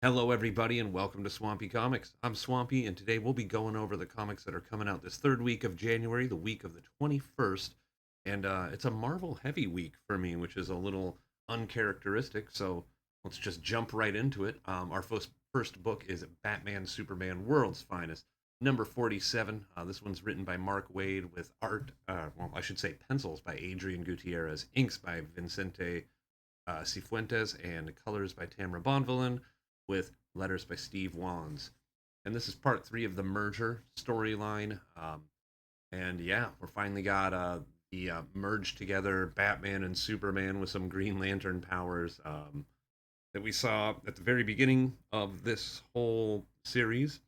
Hello, everybody, and welcome to Swampy Comics. I'm Swampy, and today we'll be going over the comics that are coming out this third week of January, the week of the 21st. And it's a Marvel heavy week for me, which is a little uncharacteristic. So let's just jump right into it. Our first book is Batman Superman World's Finest, number 47. This one's written by Mark Waid with art, well, I should say pencils by Adrian Gutierrez, inks by Vincente Cifuentes, and colors by Tamara Bonvillain with letters by Steve Wands. And this is part three of the merger storyline. And yeah, we're finally got the merged together Batman and Superman with some Green Lantern powers that we saw at the very beginning of this whole series,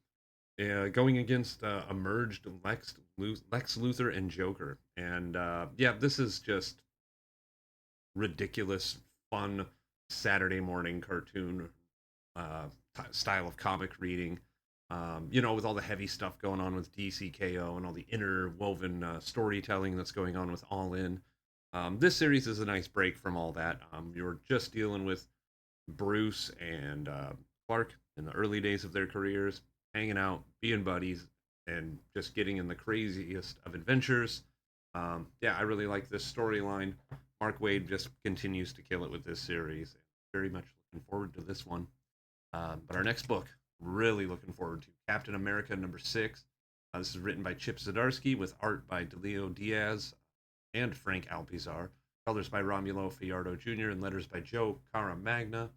going against a merged Lex Luthor and Joker. And yeah, this is just ridiculous, fun Saturday morning cartoon uh, style of comic reading. With all the heavy stuff going on with DCKO and all the interwoven storytelling that's going on with All In. This series is a nice break from all that. You're just dealing with Bruce and Clark in the early days of their careers, hanging out, being buddies, and just getting in the craziest of adventures. Yeah, I really like this storyline. Mark Waid just continues to kill it with this series. Very much looking forward to this one. But our next book, really looking forward to Captain America #6. This is written by Chip Zdarsky with art by DeLeo Diaz and Frank Alpizar, colors by Romulo Fiardo Jr., and letters by Joe Caramagna.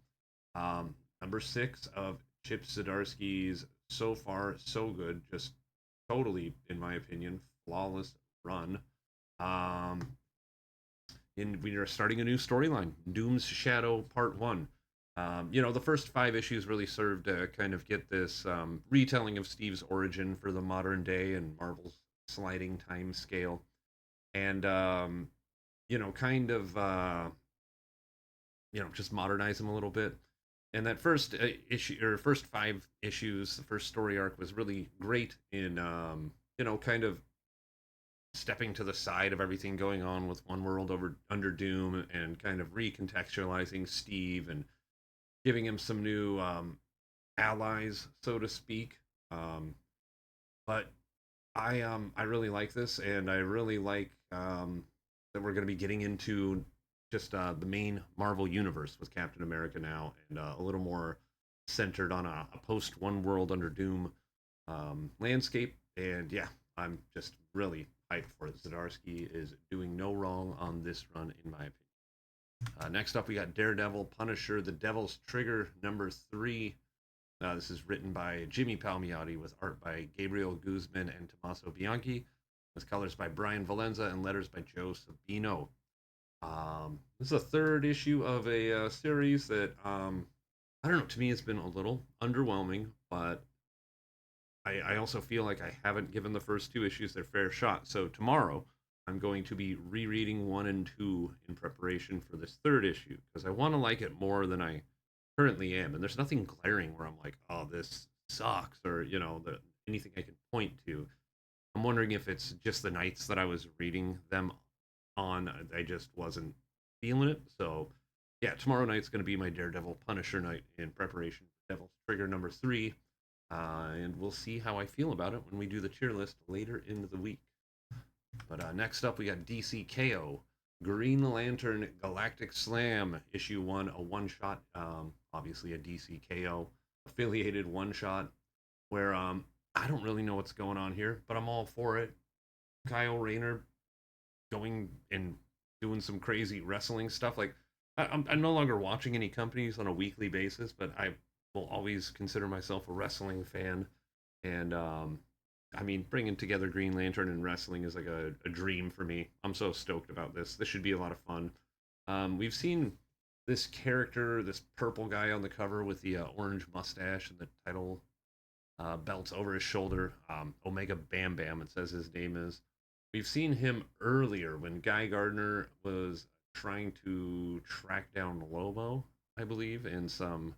#6 of Chip Zdarsky's so far so good, just totally, in my opinion, flawless run. Um, and we are starting a new storyline, Doom's Shadow Part 1. The first five issues really served to kind of get this retelling of Steve's origin for the modern day and Marvel's sliding time scale. And, kind of, just modernize him a little bit. And that first issue, or first five issues, the first story arc was really great in, kind of stepping to the side of everything going on with One World under Doom and kind of recontextualizing Steve and giving him some new allies, so to speak. Um, but I really like this, and I really like that we're going to be getting into just the main Marvel universe with Captain America now, and a little more centered on a post One World Under Doom landscape. And yeah, I'm just really hyped for it. Zdarsky is doing no wrong on this run, in my opinion. Next up, we got Daredevil, Punisher, The Devil's Trigger, #3. This is written by Jimmy Palmiotti with art by Gabriel Guzman and Tommaso Bianchi, with colors by Brian Valenza and letters by Joe Sabino. This is the third issue of a series that, I don't know, to me it's been a little underwhelming, but I also feel like I haven't given the first two issues their fair shot. So tomorrow, I'm going to be rereading one and two in preparation for this third issue because I want to like it more than I currently am. And there's nothing glaring where I'm like, oh, this sucks, or anything I can point to. I'm wondering if it's just the nights that I was reading them on, I just wasn't feeling it. So yeah, tomorrow night's going to be my Daredevil Punisher night in preparation for Devil's Trigger #3. And we'll see how I feel about it when we do the tier list later in the week. But next up, we got DCKO, Green Lantern Galactic Slam, issue 1, a one shot, obviously a DCKO affiliated one shot, where I don't really know what's going on here, but I'm all for it. Kyle Rayner going and doing some crazy wrestling stuff. Like, I'm no longer watching any companies on a weekly basis, but I will always consider myself a wrestling fan. And I mean, bringing together Green Lantern and wrestling is like a dream for me. I'm so stoked about this. This should be a lot of fun. We've seen this character, this purple guy on the cover with the orange mustache and the title belts over his shoulder. Omega Bam Bam, it says his name is. We've seen him earlier when Guy Gardner was trying to track down Lobo, I believe, in some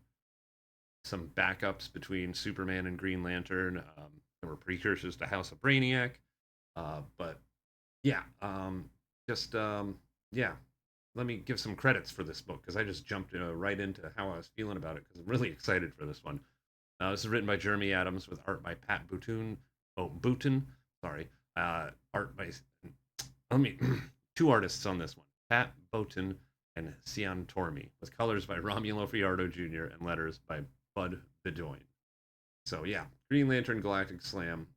backups between Superman and Green Lantern. There were precursors to House of Brainiac, but yeah, just yeah. let me give some credits for this book because I just jumped right into how I was feeling about it because I'm really excited for this one. This is written by Jeremy Adams with art by Pat Boutin. Oh, Boutin, sorry. Art by let me two artists on this one: Pat Boutin and Cian Tormey, with colors by Romulo Fiardo Jr. and letters by Bud Bedoin. So yeah, Green Lantern Galactic Slam.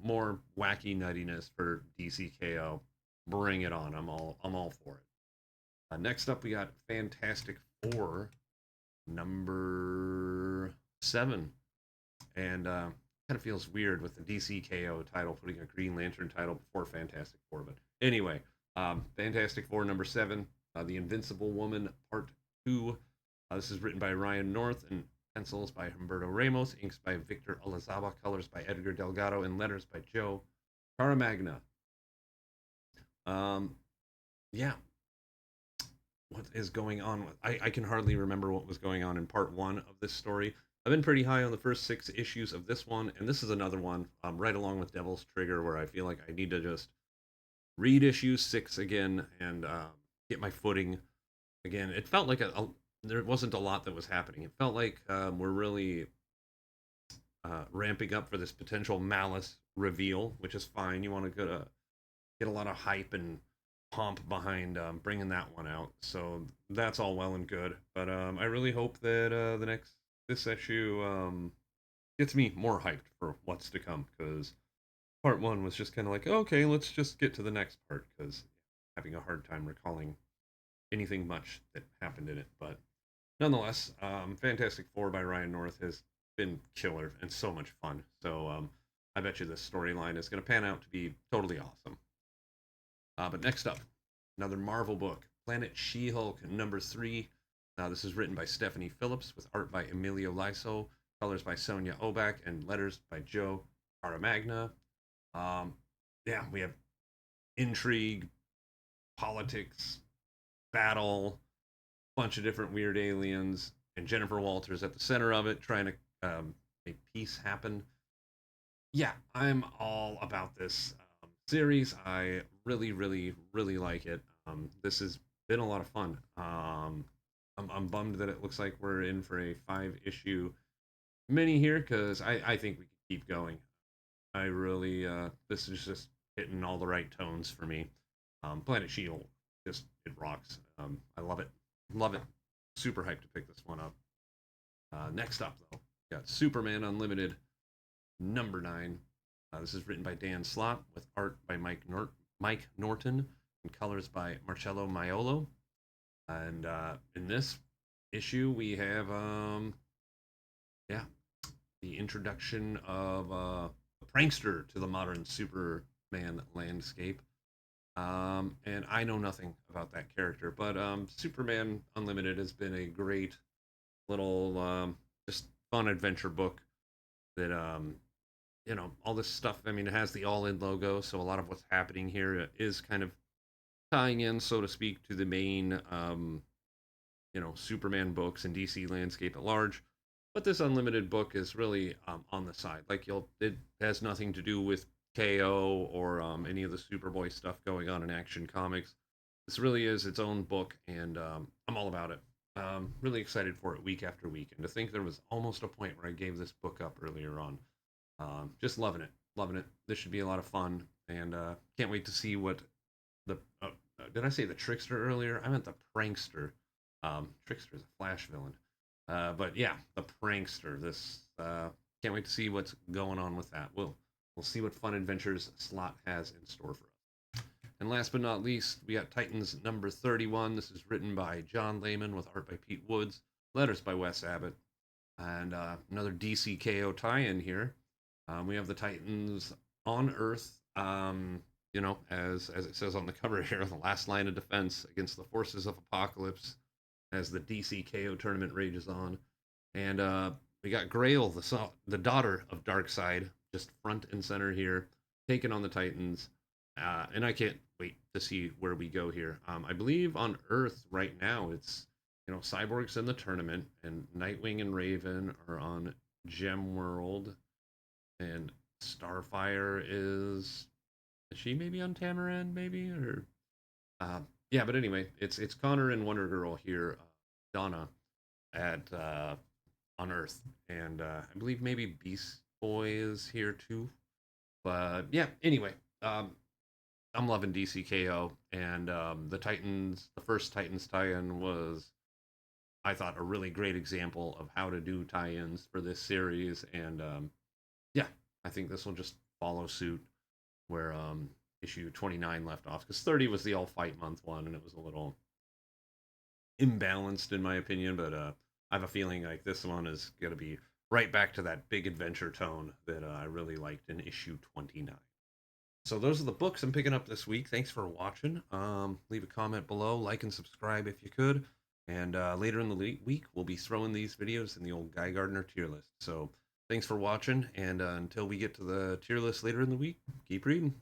More wacky nuttiness for DCKO. Bring it on! I'm all for it. Next up, we got Fantastic Four number 7, and kind of feels weird with the DCKO title putting a Green Lantern title before Fantastic Four. But anyway, Fantastic Four number 7, The Invincible Woman Part 2. This is written by Ryan North and pencils by Humberto Ramos, inks by Victor Olazawa, colors by Edgar Delgado, and letters by Joe Caramagna. Um, yeah, what is going on with I can hardly remember what was going on in part 1 of this story. I've been pretty high on the first 6 issues of this one, and this is another one, right along with Devil's Trigger, where I feel like I need to just read issue 6 again and get my footing again. It felt like there wasn't a lot that was happening. It felt like we're really ramping up for this potential Malice reveal, which is fine. You want to get a lot of hype and pomp behind bringing that one out. So that's all well and good. But I really hope that this issue gets me more hyped for what's to come, because part 1 was just kind of like, okay, let's just get to the next part, because having a hard time recalling anything much that happened in it. But nonetheless, Fantastic Four by Ryan North has been killer and so much fun. So I bet you this storyline is going to pan out to be totally awesome. But next up, another Marvel book, Planet She-Hulk number 3. This is written by Stephanie Phillips with art by Emilio Liso, colors by Sonia Obak, and letters by Joe Caramagna. Yeah, we have intrigue, politics, battle, bunch of different weird aliens, and Jennifer Walters at the center of it, trying to make peace happen. Yeah, I'm all about this series. I really, really, really like it. This has been a lot of fun. I'm bummed that it looks like we're in for a 5 issue mini here, because I think we could keep going. I really, this is just hitting all the right tones for me. Planet Shield, just, it rocks. I love it. Love it. Super hyped to pick this one up. Next up, though, we got Superman Unlimited number 9. This is written by Dan Slott with art by Mike Norton and colors by Marcello Maiolo. And in this issue, we have yeah, the introduction of a prankster to the modern Superman landscape. And I know nothing about that character, but Superman Unlimited has been a great little just fun adventure book that all this stuff. I mean, it has the All In logo, so a lot of what's happening here is kind of tying in, so to speak, to the main Superman books and DC landscape at large. But this Unlimited book is really on the side. Like, it has nothing to do with KO or any of the Superboy stuff going on in Action Comics. This really is its own book, and I'm all about it. Really excited for it week after week. And to think there was almost a point where I gave this book up earlier on. Just loving it, loving it. This should be a lot of fun, and can't wait to see what the. Did I say the trickster earlier? I meant the prankster. Trickster is a Flash villain. But yeah, the prankster. This can't wait to see what's going on with that. We'll see what fun adventures Slot has in store for us. And last but not least, we got Titans number 31. This is written by John Layman with art by Pete Woods, letters by Wes Abbott, and another DCKO tie-in here. We have the Titans on Earth. As it says on the cover here, the last line of defense against the forces of Apocalypse as the DCKO tournament rages on. And we got Grail, the daughter of Darkseid, just front and center here, taking on the Titans. And I can't wait to see where we go here. I believe on Earth right now, it's, Cyborg's in the tournament, and Nightwing and Raven are on Gem World, and Starfire is she maybe on Tamaran, maybe? Or Yeah, but anyway, it's Connor and Wonder Girl here, Donna at on Earth, and I believe maybe Beast Boy is here too. But yeah, anyway, I'm loving DCKO, and the Titans, the first Titans tie-in was, I thought, a really great example of how to do tie-ins for this series, and yeah, I think this will just follow suit where issue 29 left off, because 30 was the all fight month one, and it was a little imbalanced in my opinion, but I have a feeling like this one is going to be right back to that big adventure tone that I really liked in issue 29. So those are the books I'm picking up this week. Thanks for watching. Leave a comment below, like and subscribe if you could. And later in the week, we'll be throwing these videos in the old Guy Gardner tier list. So thanks for watching, and until we get to the tier list later in the week, keep reading.